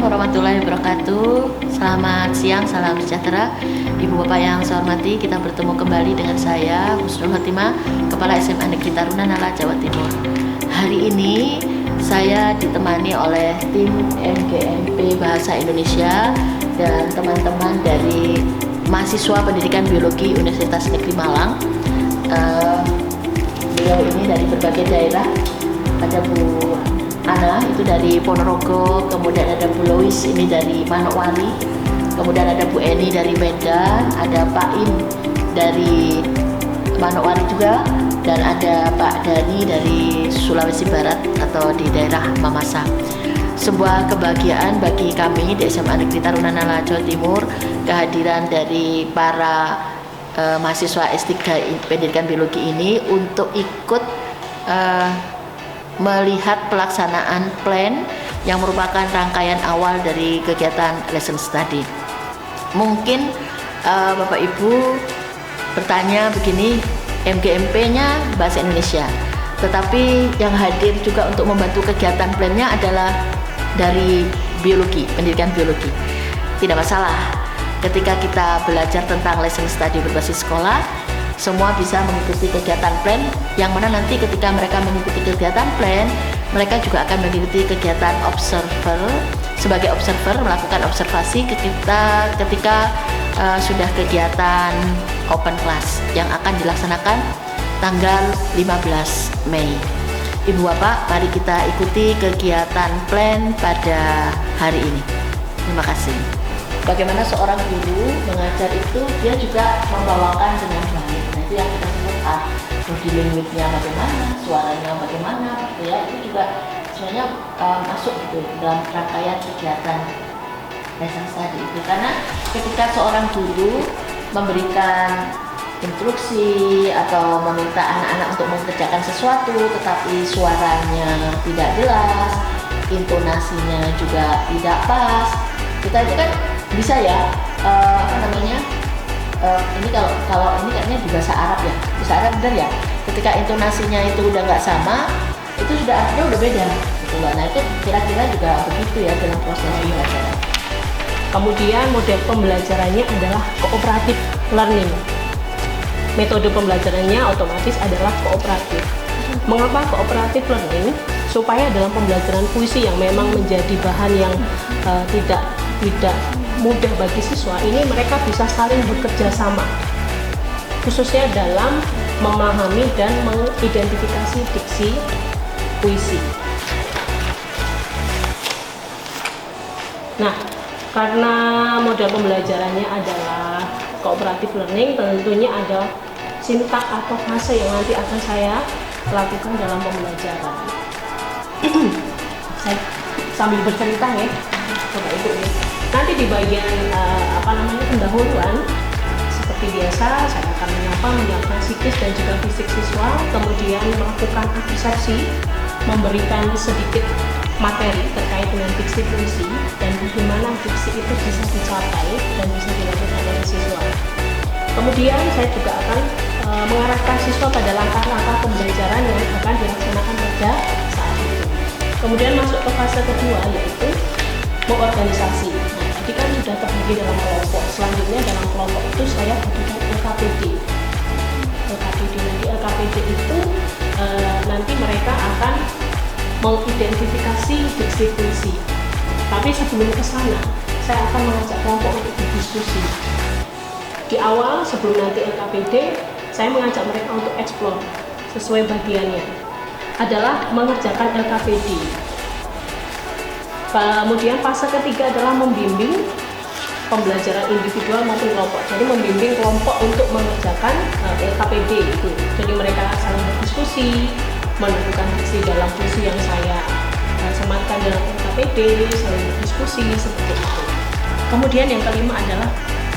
warahmatullahi wabarakatuh. Selamat siang, salam sejahtera. Ibu Bapak yang saya hormati, kita bertemu kembali dengan saya Husnul Khotimah, Kepala SMA Negeri Taruna Nala, Jawa Timur. Hari ini saya ditemani oleh tim MGMP Bahasa Indonesia dan teman-teman dari mahasiswa pendidikan biologi Universitas Negeri Malang. Beliau ini dari berbagai daerah. Ada Bu Ana itu dari Ponorogo, kemudian ada Bu Lois ini dari Manokwari, kemudian ada Bu Eni dari Medan, ada Pak Im dari Manokwari juga, dan ada Pak Dani dari Sulawesi Barat atau di daerah Mamasa. Sebuah kebahagiaan bagi kami di SMA Negeri Taruna Nala, Jawa Timur, kehadiran dari para mahasiswa S3 Pendidikan Biologi ini untuk ikut melihat pelaksanaan plan yang merupakan rangkaian awal dari kegiatan lesson study. Mungkin Bapak Ibu bertanya begini, MGMP-nya Bahasa Indonesia, tetapi yang hadir juga untuk membantu kegiatan plan-nya adalah dari biologi, pendidikan biologi. Tidak masalah, ketika kita belajar tentang lesson study berbasis sekolah, semua bisa mengikuti kegiatan plan, yang mana nanti ketika mereka mengikuti kegiatan plan, mereka juga akan mengikuti kegiatan observer, sebagai observer melakukan observasi ketika sudah kegiatan open class yang akan dilaksanakan tanggal 15 Mei. Ibu Bapak, mari kita ikuti kegiatan plan pada hari ini. Terima kasih. Bagaimana seorang guru mengajar itu, dia juga membawakan dengan baik. Nah, itu yang kita sebut body language-nya bagaimana, suaranya bagaimana, gitu ya. Itu juga sebenarnya masuk gitu dalam rangkaian kegiatan lesson study itu. Karena ketika seorang guru memberikan instruksi atau meminta anak-anak untuk mengerjakan sesuatu, tetapi suaranya tidak jelas, intonasinya juga tidak pas, kita itu kan bisa ya, ini kalau ini kayaknya di bahasa Arab ya, bahasa Arab benar ya, ketika intonasinya itu udah nggak sama, itu sudah artinya udah beda gitu loh. Nah itu kira-kira juga begitu ya dalam proses pembelajaran. Kemudian model pembelajarannya adalah cooperative learning. Metode pembelajarannya otomatis adalah kooperatif. Mengapa cooperative learning? Supaya dalam pembelajaran puisi yang memang menjadi bahan yang tidak mudah bagi siswa, ini mereka bisa saling bekerja sama, khususnya dalam memahami dan mengidentifikasi diksi puisi. Nah, karena model pembelajarannya adalah cooperative learning, tentunya ada sintak atau fase yang nanti akan saya lakukan dalam pembelajaran. Saya sambil bercerita ya, coba Ibu nih. Nanti di bagian pendahuluan, seperti biasa saya akan menyiapkan psikis dan juga fisik siswa, kemudian melakukan persepsi, memberikan sedikit materi terkait dengan diksi puisi dan bagaimana diksi itu bisa dicapai dan bisa dilakukan oleh siswa. Kemudian saya juga akan mengarahkan siswa pada langkah-langkah pembelajaran yang akan dilaksanakan pada saat itu. Kemudian masuk ke fase kedua, yaitu mengorganisasi. Nah, tadi kan sudah terbagi dalam kelompok. Selanjutnya dalam kelompok itu saya bagikan LKPD. Nanti LKPD itu nanti mereka akan mengidentifikasi diksi puisi. Tapi sebelum ke sana, saya akan mengajak kelompok untuk berdiskusi. Di awal, sebelum nanti LKPD, saya mengajak mereka untuk eksplor sesuai bagiannya. Adalah mengerjakan LKPD. Kemudian fase ketiga adalah membimbing pembelajaran individual maupun kelompok. Jadi membimbing kelompok untuk mengerjakan LKPD itu. Jadi mereka saling berdiskusi, menentukan diksi dalam puisi yang saya sematkan dalam LKPD, saling berdiskusi seperti itu. Kemudian yang kelima adalah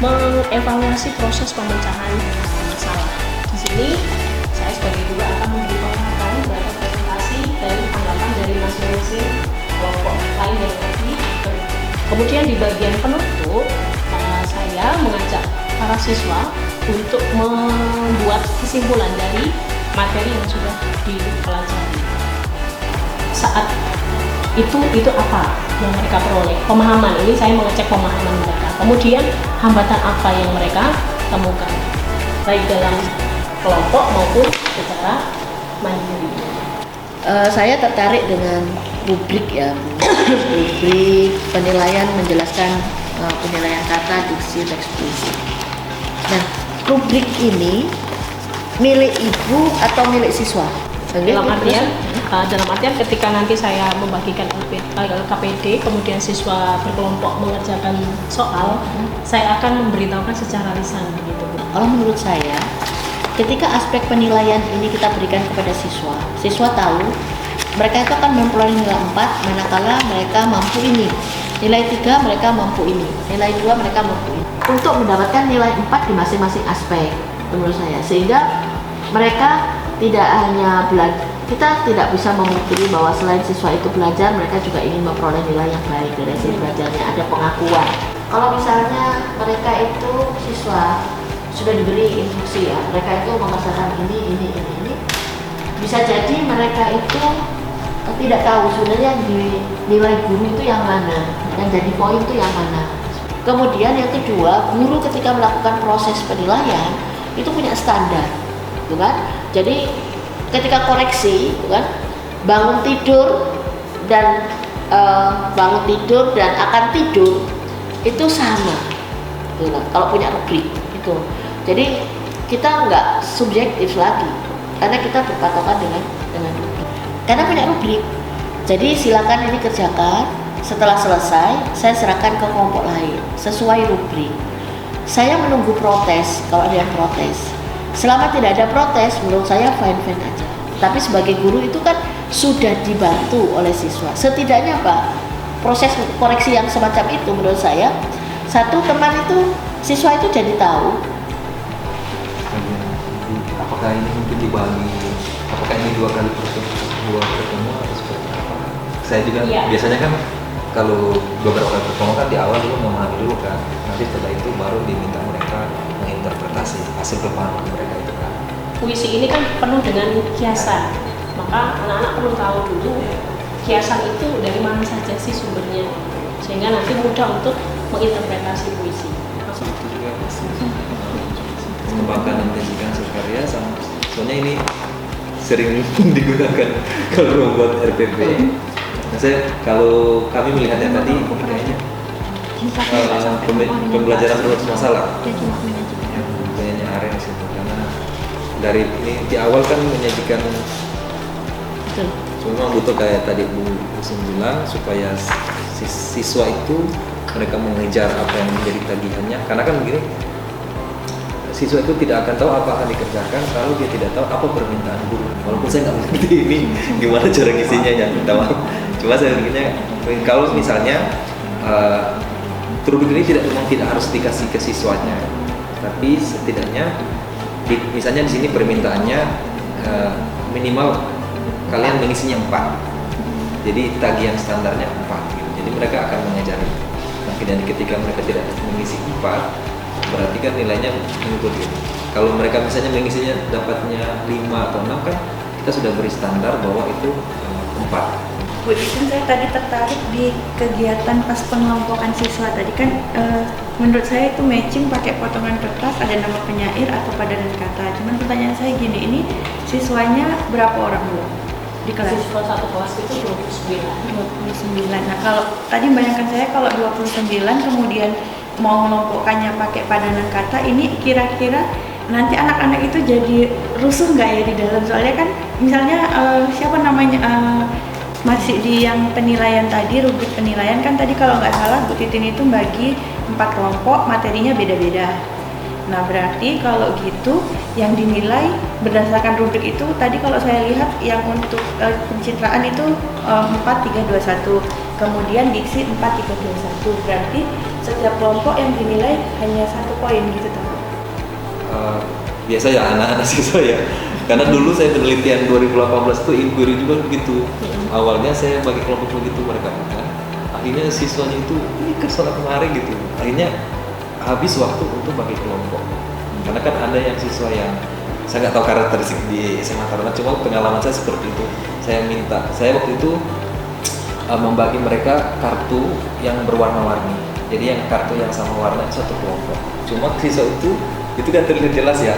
mengevaluasi proses pemecahan masalah. Di sini saya sebagai guru akan memberi pengetahuan dan presentasi dari tanggapan dari masing-masing kelompok lain yang tadi. Kemudian di bagian penutup saya mengajak para siswa untuk membuat kesimpulan dari materi yang sudah dipelajari. Saat itu apa yang mereka peroleh, pemahaman. Ini saya mengecek pemahaman mereka. Kemudian hambatan apa yang mereka temukan, baik dalam kelompok maupun secara mandiri. Saya tertarik dengan rubrik ya, rubrik penilaian menjelaskan penilaian kata, diksi, teks puisi. Nah, rubrik ini milik ibu atau milik siswa? Dalam artian ketika nanti saya membagikan LKPD, kemudian siswa berkelompok mengerjakan soal, saya akan memberitahukan secara lisan begitu. Kalau menurut saya, ketika aspek penilaian ini kita berikan kepada siswa, siswa tahu mereka itu akan memperoleh nilai 4 manakala mereka mampu ini. Nilai 3 mereka mampu ini, nilai 2 mereka mampu ini. Untuk mendapatkan nilai 4 di masing-masing aspek menurut saya, sehingga mereka tidak hanya belajar, kita tidak bisa memungkiri bahwa selain siswa itu belajar, mereka juga ingin memperoleh nilai yang baik dari hasil belajarnya, ada pengakuan. Kalau misalnya mereka itu siswa sudah diberi instruksi ya, mereka itu mengerjakan ini, bisa jadi mereka itu tidak tahu sebenarnya di nilai guru itu yang mana, yang jadi poin itu yang mana. Kemudian yang kedua, guru ketika melakukan proses penilaian itu punya standar, gitu kan? Jadi ketika koreksi, gitu kan, bangun tidur dan akan tidur itu sama, gitu kan? Kalau punya rubrik itu. Jadi kita nggak subjektif lagi, karena kita berpatokan dengan rubrik. Karena punya rubrik, jadi silakan ini kerjakan. Setelah selesai, saya serahkan ke kelompok lain sesuai rubrik. Saya menunggu protes kalau ada yang protes. Selama tidak ada protes, menurut saya fine-fine aja. Tapi sebagai guru itu kan sudah dibantu oleh siswa. Setidaknya Pak, proses koreksi yang semacam itu menurut saya, satu teman itu, siswa itu jadi tahu. Apakah ini mungkin dibagi? Apakah ini 2 kali ketemu atau seperti apa? Saya juga biasanya kan kalau beberapa kali ketemu kan di awal dulu memahami dulu kan, nanti setelah itu baru diminta mereka menginterpretasi hasil pemahaman mereka itu kan. Puisi ini kan penuh dengan kiasan, maka anak-anak perlu tahu dulu kiasan itu dari mana saja sih sumbernya, sehingga nanti mudah untuk menginterpretasi puisi. Itu juga mengembangkan intensitas hasil karya, soalnya ini sering digunakan kalau membuat RPP. Nah, kalau kami melihatnya tadi kayaknya pembelajaran berbasis masalah yang kayaknya area di situ, karena dari ini di awal kan menyajikan memang butuh kayak tadi Bu Husin bilang, supaya siswa itu mereka mengejar apa yang menjadi tagihannya, karena kan begini, siswa itu tidak akan tahu apa akan dikerjakan kalau dia tidak tahu apa permintaan guru. Walaupun saya nggak mengerti ini gimana cara ngisinya ya, minta maaf. Cuma saya bikinnya kalau misalnya rubrik ini memang tidak harus dikasih ke siswanya, tapi setidaknya misalnya di sini permintaannya minimal kalian mengisinya 4. Jadi tagihan standarnya 4 gitu. Jadi mereka akan mengajari. Nah, ketika mereka tidak mengisi 4, berarti kan nilainya mengikuti. Kalau mereka misalnya mengisinya dapatnya 5 atau 6 kan kita sudah beri standar bahwa itu 4. Bu Titin, saya tadi tertarik di kegiatan pas pengelompokan siswa tadi kan menurut saya itu matching pakai potongan kertas, ada nama penyair atau padanan kata. Cuman pertanyaan saya gini, ini siswanya berapa orang Bu di kelas? Siswa satu kelas itu 29. Nah, kalau tadi bayangkan saya kalau 29 kemudian mau mengelompokkannya pakai padanan kata, ini kira-kira nanti anak-anak itu jadi rusuh nggak ya di dalam? Soalnya kan misalnya siapa namanya masih di yang penilaian tadi, rubrik penilaian kan tadi kalau nggak salah Bu Titin itu bagi 4 kelompok, materinya beda-beda. Nah berarti kalau gitu yang dinilai berdasarkan rubrik itu tadi kalau saya lihat yang untuk pencitraan itu 4, 3, 2, 1, kemudian diksi 4, 3, 2, 1. Berarti setiap kelompok yang dinilai hanya 1 poin gitu teman. Biasa ya anak-anak siswa ya, karena dulu saya penelitian 2018 itu inquiry juga begitu. Awalnya saya bagi kelompok begitu mereka kan, akhirnya siswanya itu ini kesana kemari gitu, akhirnya habis waktu untuk bagi kelompok. Karena kan ada yang siswa yang saya nggak tahu karakteristik di SMA Taruna, cuma pengalaman saya seperti itu. Saya waktu itu membagi mereka kartu yang berwarna-warni. Jadi yang kartu yang sama warna satu kelompok. Cuma siswa itu kan terlihat jelas ya.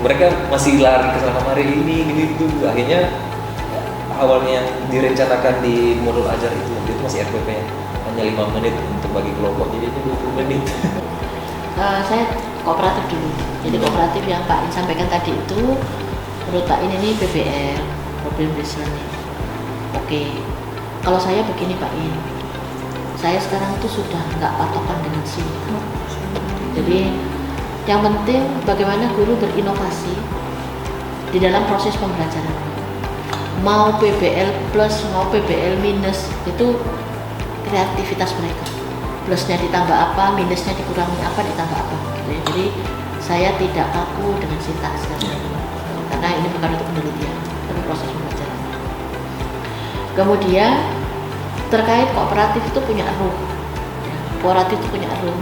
Mereka masih lari ke sana kemari ini itu. Akhirnya awalnya yang direncanakan di modul ajar itu masih RPP hanya 5 menit untuk bagi kelompok, jadi itu 20 menit. Saya kooperatif dulu. Jadi kooperatif yang Pak In sampaikan tadi itu menurut Pak In ini PBL, problem based learning. Oke. Kalau saya begini Pak In, saya sekarang itu sudah nggak patokan dengan sini. Jadi yang penting bagaimana guru berinovasi di dalam proses pembelajaran. Mau PBL plus, mau PBL minus, itu kreativitas mereka. Plusnya ditambah apa, minusnya dikurangi apa, ditambah apa. Jadi saya tidak kaku dengan sintaks karena ini bukan untuk penelitian, tapi proses pembelajaran. Kemudian terkait kooperatif itu punya ruh. Kooperatif itu punya ruh.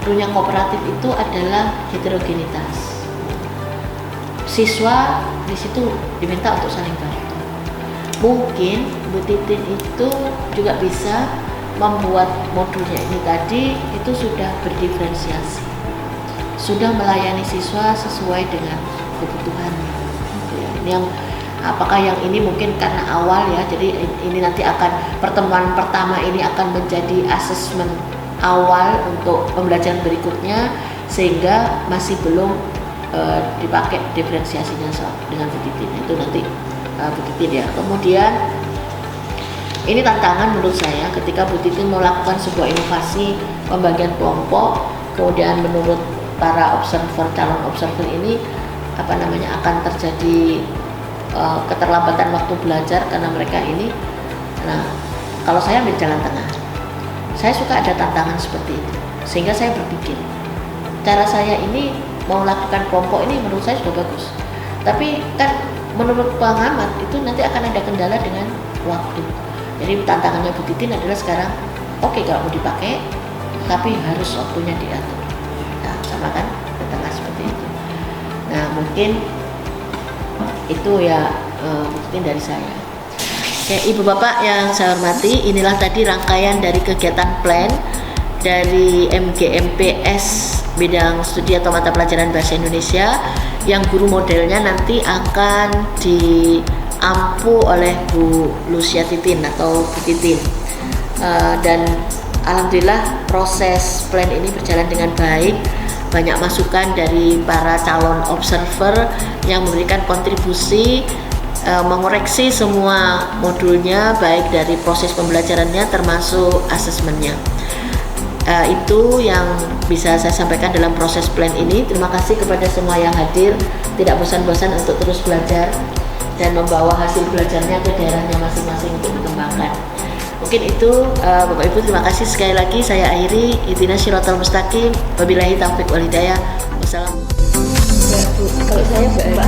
Ruhnya kooperatif itu adalah heterogenitas. Siswa di situ diminta untuk saling bantu. Mungkin Bu Titin itu juga bisa membuat modulnya ini tadi itu sudah berdiferensiasi, sudah melayani siswa sesuai dengan kebutuhannya. Yang apakah yang ini mungkin karena awal ya, jadi ini nanti akan pertemuan pertama ini akan menjadi asesmen awal untuk pembelajaran berikutnya, sehingga masih belum dipakai diferensiasinya dengan Bu Titin. Itu nanti Bu Titin ya. Kemudian ini tantangan menurut saya ketika Bu Titin melakukan sebuah inovasi pembagian kelompok, kemudian menurut para observer, calon observer ini akan terjadi keterlambatan waktu belajar karena mereka ini. Nah, kalau saya ambil jalan tengah, saya suka ada tantangan seperti itu, sehingga saya berpikir cara saya ini mau melakukan kelompok ini menurut saya sudah bagus, tapi kan menurut pengamat itu nanti akan ada kendala dengan waktu. Jadi tantangannya Bu Titin adalah sekarang, oke, kalau mau dipakai, tapi harus waktunya diatur. Nah, sama kan di tengah seperti itu. Nah, mungkin itu ya Bu Titin dari saya. Oke, Ibu Bapak yang saya hormati, inilah tadi rangkaian dari kegiatan plan dari MGMPS bidang studi atau mata pelajaran bahasa Indonesia yang guru modelnya nanti akan diampu oleh Bu Lucia Titin atau Bu Titin. Dan alhamdulillah proses plan ini berjalan dengan baik. Banyak masukan dari para calon observer yang memberikan kontribusi mengoreksi semua modulnya, baik dari proses pembelajarannya termasuk asesmennya. Itu yang bisa saya sampaikan dalam proses plan ini. Terima kasih kepada semua yang hadir, tidak bosan-bosan untuk terus belajar dan membawa hasil belajarnya ke daerahnya masing-masing untuk dikembangkan. Mungkin itu Bapak Ibu, terima kasih sekali lagi. Saya akhiri, ihdinas shiratal mustaqim, wabillahi taufiq wal hidayah. Wassalamualaikum. Kalau saya Mbak